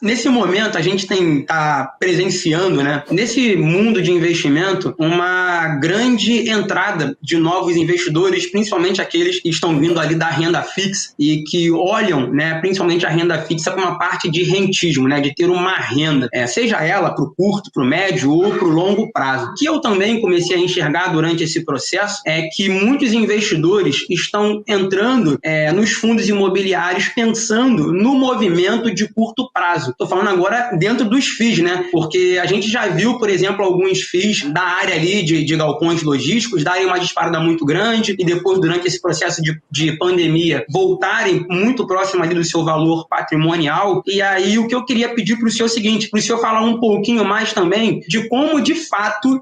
Nesse momento, a gente está presenciando, né, nesse mundo de investimento, uma grande entrada de novos investidores, principalmente aqueles que estão vindo ali da renda fixa e que olham, né, principalmente a renda fixa como uma parte de rentismo, né, de ter uma renda, seja ela para o curto, para o médio ou para o longo prazo. O que eu também comecei a enxergar durante esse processo é que muitos investidores estão entrando nos fundos imobiliários pensando no movimento de curto prazo. Estou falando agora dentro dos FIIs, né? Porque a gente já viu, por exemplo, alguns FIIs da área ali de galpões logísticos darem uma disparada muito grande e depois, durante esse processo de pandemia, voltarem muito próximo ali do seu valor patrimonial. E aí, o que eu queria pedir para o senhor é o seguinte, para o senhor falar um pouquinho mais também de como, de fato,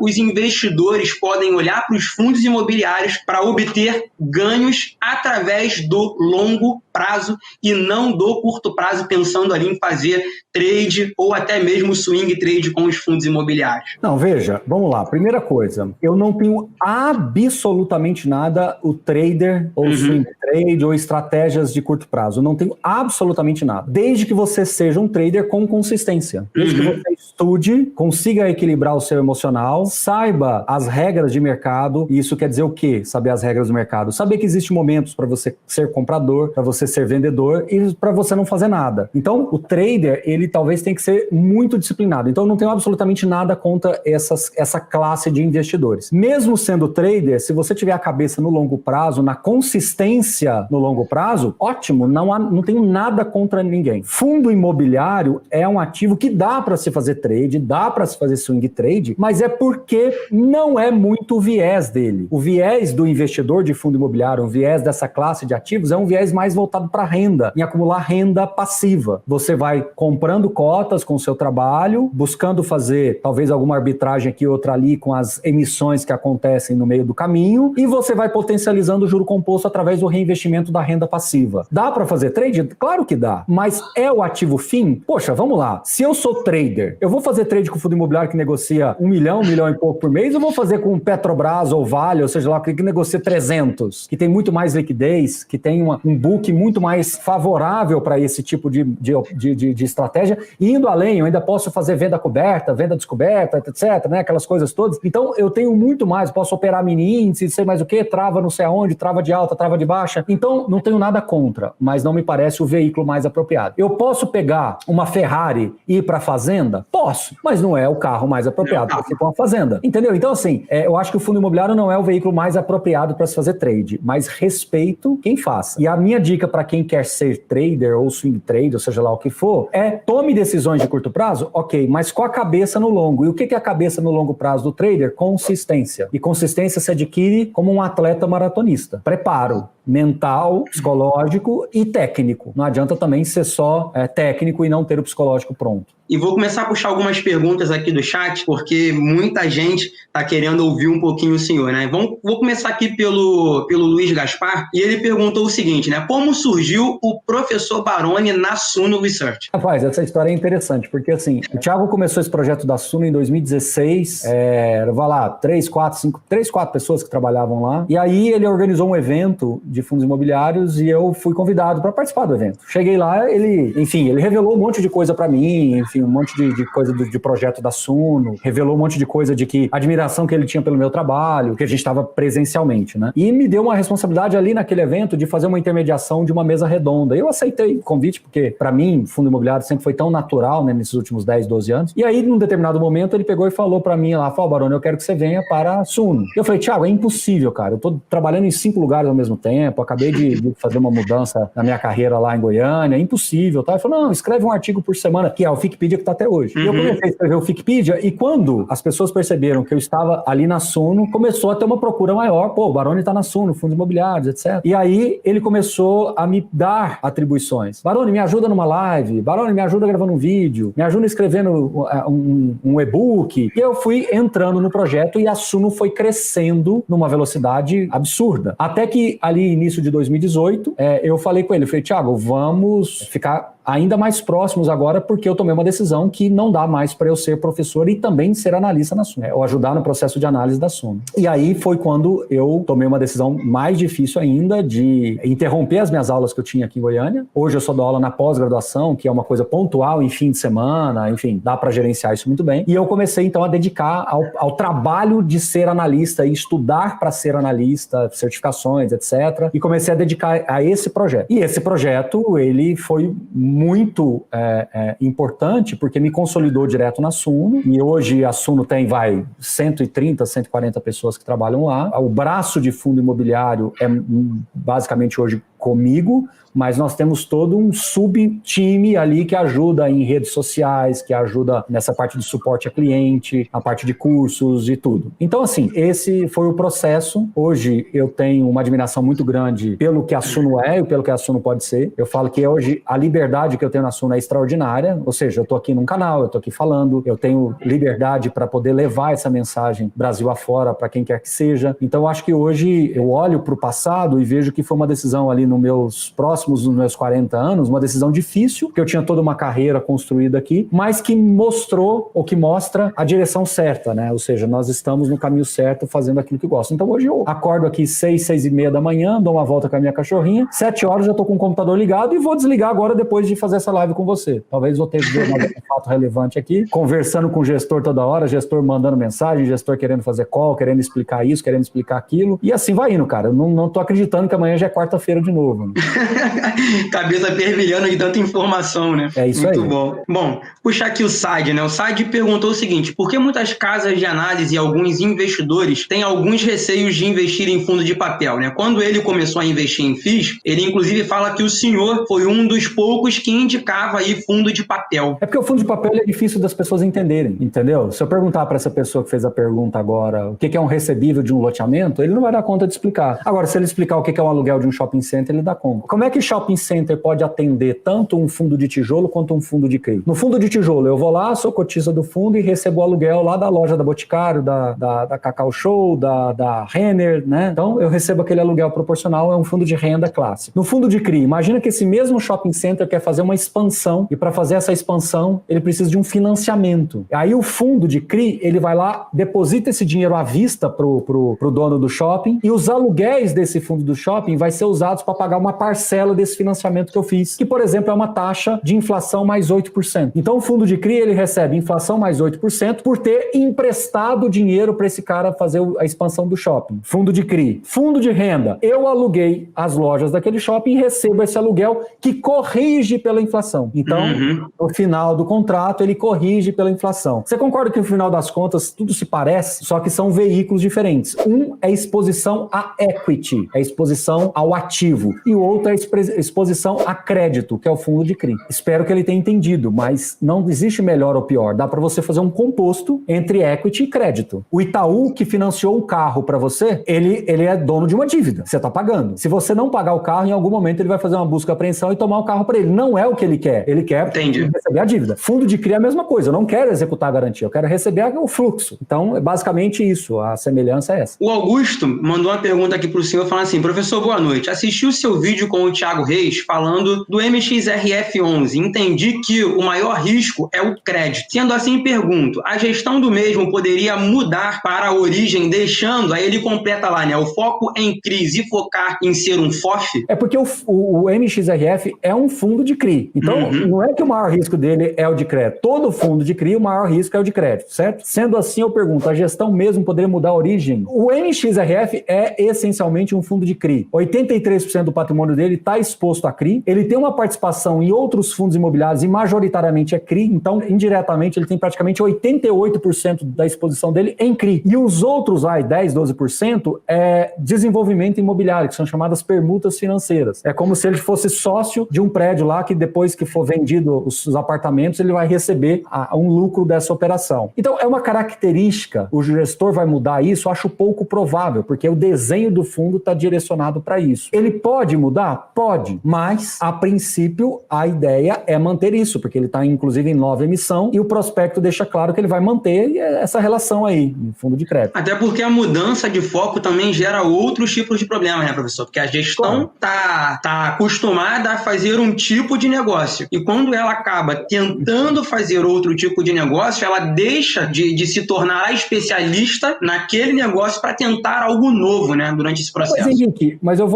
os investidores podem olhar para os fundos imobiliários para obter ganhos através do longo prazo e não do curto prazo, pensando ali em fazer trade ou até mesmo swing trade com os fundos imobiliários. Não, veja, vamos lá. Primeira coisa, eu não tenho absolutamente nada o trader ou swing trade ou estratégias de curto prazo. Eu não tenho absolutamente nada. Desde que você seja um trader com consistência. Desde que você estude, consiga equilibrar o seu emocional, saiba as regras de mercado. E isso quer dizer o quê? Saber as regras do mercado. Saber que existem momentos para você ser comprador, para você ser vendedor e para você não fazer nada. Então, o trader, ele talvez tenha que ser muito disciplinado. Então, eu não tenho absolutamente nada contra essa classe de investidores. Mesmo sendo trader, se você tiver a cabeça no longo prazo, na consistência no longo prazo, ótimo, não tenho nada contra ninguém. Fundo imobiliário é um ativo que dá para se fazer trade, dá para se fazer swing trade, mas é porque não é muito o viés dele. O viés do investidor de fundo imobiliário, o viés dessa classe de ativos é um viés mais voltado para renda, em acumular renda passiva. Você vai comprando cotas com o seu trabalho, buscando fazer talvez alguma arbitragem aqui, outra ali, com as emissões que acontecem no meio do caminho, e você vai potencializando o juro composto através do reinvestimento da renda passiva. Dá para fazer trade? Claro que dá, mas é o ativo fim? Poxa, vamos lá. Se eu sou trader, eu vou fazer trade com o fundo imobiliário que negocia 1 milhão e pouco por mês, ou vou fazer com Petrobras ou Vale, ou seja lá, que negocia 300, que tem muito mais liquidez, que tem um book muito mais favorável para esse tipo de estratégia, e indo além, eu ainda posso fazer venda coberta, venda descoberta, etc, né, aquelas coisas todas. Então, eu tenho muito mais, posso operar mini índice, sei mais o que, trava não sei aonde, trava de alta, trava de baixa. Então, não tenho nada contra, mas não me parece o veículo mais apropriado. Eu posso pegar uma Ferrari e ir para a fazenda? Posso, mas não é o carro mais apropriado para ir para uma fazenda, entendeu? Então, assim, eu acho que o fundo imobiliário não é o veículo mais apropriado para se fazer trade, mas respeito quem faça. E a minha dica para quem quer ser trader ou swing trade, ou seja lá o que for, tome decisões de curto prazo, ok, mas com a cabeça no longo. E o que é a cabeça no longo prazo do trader? Consistência. E consistência se adquire como um atleta maratonista. Preparo mental, psicológico e técnico. Não adianta também ser só técnico e não ter o psicológico pronto. E vou começar a puxar algumas perguntas aqui do chat, porque muita gente está querendo ouvir um pouquinho o senhor, né? Vou começar aqui pelo Luiz Gaspar, e ele perguntou o seguinte, né? Como surgiu o professor Baroni na Suno Research? Rapaz, essa história é interessante, porque assim, o Thiago começou esse projeto da Suno em 2016, vai lá, 3, 4 pessoas que trabalhavam lá, e aí ele organizou um evento de fundos imobiliários e eu fui convidado para participar do evento. Cheguei lá, ele revelou um monte de coisa para mim, enfim, um monte de coisa de projeto da Suno, revelou um monte de coisa de que admiração que ele tinha pelo meu trabalho, que a gente estava presencialmente, né? E me deu uma responsabilidade ali naquele evento de fazer uma intermediação de uma mesa redonda. Eu aceitei o convite, porque para mim, fundo imobiliário sempre foi tão natural, né, nesses últimos 10, 12 anos. E aí, num determinado momento, ele pegou e falou para mim lá, Baroni, eu quero que você venha para a Suno. Eu falei, Thiago, é impossível, cara. Eu tô trabalhando em 5 lugares ao mesmo tempo, acabei de fazer uma mudança na minha carreira lá em Goiânia, é impossível, tá? Ele falou, não, escreve um artigo por semana, que é o Fikipedia que tá até hoje. E eu comecei a escrever o Fikipedia, e quando as pessoas perceberam que eu estava ali na Suno, começou a ter uma procura maior. Pô, o Baroni tá na Suno, fundos imobiliários, etc. E aí, ele começou a me dar atribuições. Baroni, me ajuda numa live. Baroni, me ajuda gravando um vídeo. Me ajuda escrevendo um e-book. E eu fui entrando no projeto e a Suno foi crescendo numa velocidade absurda. Até que ali, início de 2018, eu falei com ele, falei, Thiago, vamos ficar ainda mais próximos agora, porque eu tomei uma decisão que não dá mais para eu ser professor e também ser analista na Suno, ou ajudar no processo de análise da Suno. E aí foi quando eu tomei uma decisão mais difícil ainda de interromper as minhas aulas que eu tinha aqui em Goiânia. Hoje eu só dou aula na pós-graduação, que é uma coisa pontual em fim de semana, enfim, dá para gerenciar isso muito bem. E eu comecei então a dedicar ao trabalho de ser analista e estudar para ser analista, certificações, etc. E comecei a dedicar a esse projeto. E esse projeto, ele foi muito importante porque me consolidou direto na Suno. E hoje a Suno tem, 130, 140 pessoas que trabalham lá. O braço de fundo imobiliário é basicamente hoje comigo, mas nós temos todo um sub-time ali que ajuda em redes sociais, que ajuda nessa parte de suporte a cliente, a parte de cursos e tudo. Então, assim, esse foi o processo. Hoje eu tenho uma admiração muito grande pelo que a Suno é e pelo que a Suno pode ser. Eu falo que hoje a liberdade que eu tenho na Suno é extraordinária, ou seja, eu estou aqui num canal, eu estou aqui falando, eu tenho liberdade para poder levar essa mensagem Brasil afora para quem quer que seja. Então, eu acho que hoje eu olho para o passado e vejo que foi uma decisão ali nos meus 40 anos, uma decisão difícil, porque eu tinha toda uma carreira construída aqui, mas que mostrou, ou que mostra a direção certa, né? Ou seja, nós estamos no caminho certo, fazendo aquilo que gosto. Então hoje eu acordo aqui 6h30 da manhã, dou uma volta com a minha cachorrinha, 7 horas já estou com o computador ligado e vou desligar agora depois de fazer essa live com você. Talvez vou ter que ver um fato relevante aqui, conversando com o gestor toda hora, gestor mandando mensagem, gestor querendo fazer call, querendo explicar isso, querendo explicar aquilo, e assim vai indo, cara. Eu não tô acreditando que amanhã já é quarta-feira de novo. Cabeça fervilhando de tanta informação, né? É isso muito aí. Bom. Bom, puxar aqui o Saad, né? O Saad perguntou o seguinte: por que muitas casas de análise e alguns investidores têm alguns receios de investir em fundo de papel, né? Quando ele começou a investir em FIIs, ele inclusive fala que o senhor foi um dos poucos que indicava aí fundo de papel. É porque o fundo de papel é difícil das pessoas entenderem, entendeu? Se eu perguntar para essa pessoa que fez a pergunta agora o que é um recebível de um loteamento, ele não vai dar conta de explicar. Agora, se ele explicar o que é um aluguel de um shopping center, ele dá conta. Como é que shopping center pode atender tanto um fundo de tijolo quanto um fundo de CRI? No fundo de tijolo, eu vou lá, sou cotista do fundo e recebo o aluguel lá da loja da Boticário, da Cacau Show, da Renner, né? Então, eu recebo aquele aluguel proporcional, é um fundo de renda clássico. No fundo de CRI, imagina que esse mesmo shopping center quer fazer uma expansão e para fazer essa expansão, ele precisa de um financiamento. Aí o fundo de CRI, ele vai lá, deposita esse dinheiro à vista pro dono do shopping e os aluguéis desse fundo do shopping vai ser usados para pagar uma parcela desse financiamento que eu fiz, que, por exemplo, é uma taxa de inflação mais 8%. Então, o fundo de CRI, ele recebe inflação mais 8% por ter emprestado dinheiro para esse cara fazer a expansão do shopping. Fundo de CRI. Fundo de renda. Eu aluguei as lojas daquele shopping e recebo esse aluguel que corrige pela inflação. Então, no final do contrato, ele corrige pela inflação. Você concorda que no final das contas, tudo se parece, só que são veículos diferentes. Um é exposição a equity, é exposição ao ativo. E o outro é exposição a crédito, que é o fundo de CRI. Espero que ele tenha entendido, mas não existe melhor ou pior. Dá para você fazer um composto entre equity e crédito. O Itaú, que financiou um carro para você, ele é dono de uma dívida. Você está pagando. Se você não pagar o carro, em algum momento ele vai fazer uma busca e apreensão e tomar o carro para ele. Não é o que ele quer. Ele quer receber a dívida. Fundo de CRI é a mesma coisa. Eu não quero executar a garantia. Eu quero receber o fluxo. Então, é basicamente isso. A semelhança é essa. O Augusto mandou uma pergunta aqui para o senhor, falando assim: professor, boa noite. Assisti o seu vídeo com o Thiago Reis falando do MXRF11. Entendi que o maior risco é o crédito. Sendo assim, pergunto, a gestão do mesmo poderia mudar para a origem, deixando, aí ele completa lá, né, o foco em CRIs e focar em ser um FOF? É porque o MXRF é um fundo de CRI. Então, não é que o maior risco dele é o de crédito. Todo fundo de CRI, o maior risco é o de crédito, certo? Sendo assim, eu pergunto, a gestão mesmo poderia mudar a origem? O MXRF é essencialmente um fundo de CRI. 83% do patrimônio dele está exposto a CRI. Ele tem uma participação em outros fundos imobiliários e majoritariamente é CRI. Então, indiretamente, ele tem praticamente 88% da exposição dele em CRI. E os outros, 10, 12% é desenvolvimento imobiliário, que são chamadas permutas financeiras. É como se ele fosse sócio de um prédio lá que depois que for vendido os apartamentos, ele vai receber um lucro dessa operação. Então, é uma característica, o gestor vai mudar isso, eu acho pouco provável, porque o desenho do fundo está direcionado para isso. Ele pode Pode mudar? Pode, mas a princípio a ideia é manter isso, porque ele está inclusive em nova emissão e o prospecto deixa claro que ele vai manter essa relação aí, no fundo de crédito. Até porque a mudança de foco também gera outros tipos de problemas, né, professor? Porque a gestão tá acostumada a fazer um tipo de negócio e quando ela acaba tentando fazer outro tipo de negócio, ela deixa de se tornar a especialista naquele negócio para tentar algo novo, né, durante esse processo. Mas, Henrique, eu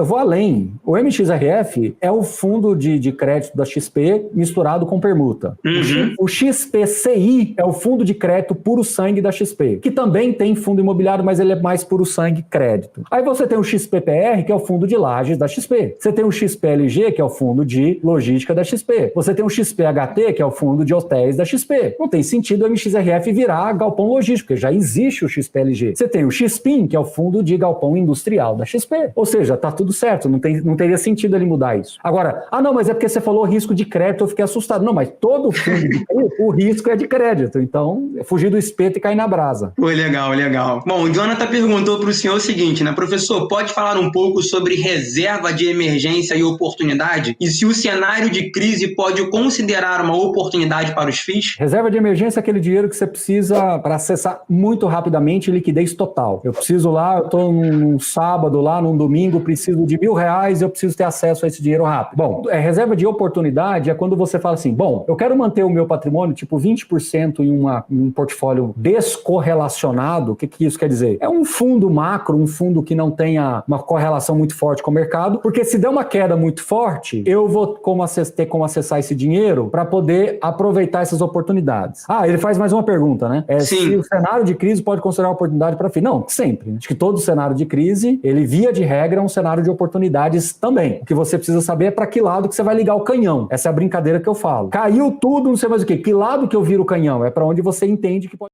vou além. O MXRF é o fundo de crédito da XP misturado com permuta. Uhum. O XPCI é o fundo de crédito puro sangue da XP, que também tem fundo imobiliário, mas ele é mais puro sangue crédito. Aí você tem o XPPR, que é o fundo de lajes da XP. Você tem o XPLG, que é o fundo de logística da XP. Você tem o XPHT, que é o fundo de hotéis da XP. Não tem sentido o MXRF virar galpão logístico, porque já existe o XPLG. Você tem o XPIN, que é o fundo de galpão industrial da XP. Ou seja, tá tudo certo, não teria sentido ele mudar isso. Agora, não, mas é porque você falou risco de crédito, eu fiquei assustado. Não, mas todo fundo de crédito, o risco é de crédito. Então, é fugir do espeto e cair na brasa. Pô, legal. Bom, o Jonathan perguntou para o senhor o seguinte, né? Professor, pode falar um pouco sobre reserva de emergência e oportunidade? E se o cenário de crise pode considerar uma oportunidade para os FIIs? Reserva de emergência é aquele dinheiro que você precisa para acessar muito rapidamente liquidez total. Eu preciso lá, eu estou num sábado lá, num domingo, preciso de R$1.000 e eu preciso ter acesso a esse dinheiro rápido. Bom, reserva de oportunidade é quando você fala assim, bom, eu quero manter o meu patrimônio tipo 20% em um portfólio descorrelacionado. O que isso quer dizer? É um fundo macro, um fundo que não tenha uma correlação muito forte com o mercado, porque se der uma queda muito forte, eu vou ter como acessar esse dinheiro para poder aproveitar essas oportunidades. Ele faz mais uma pergunta, né? Se o cenário de crise pode considerar uma oportunidade para FII. Não, sempre. Acho que todo cenário de crise, ele via de regra é um cenário de oportunidades também. O que você precisa saber é para que lado que você vai ligar o canhão. Essa é a brincadeira que eu falo. Caiu tudo, não sei mais o quê. Que lado que eu viro o canhão? É para onde você entende que pode...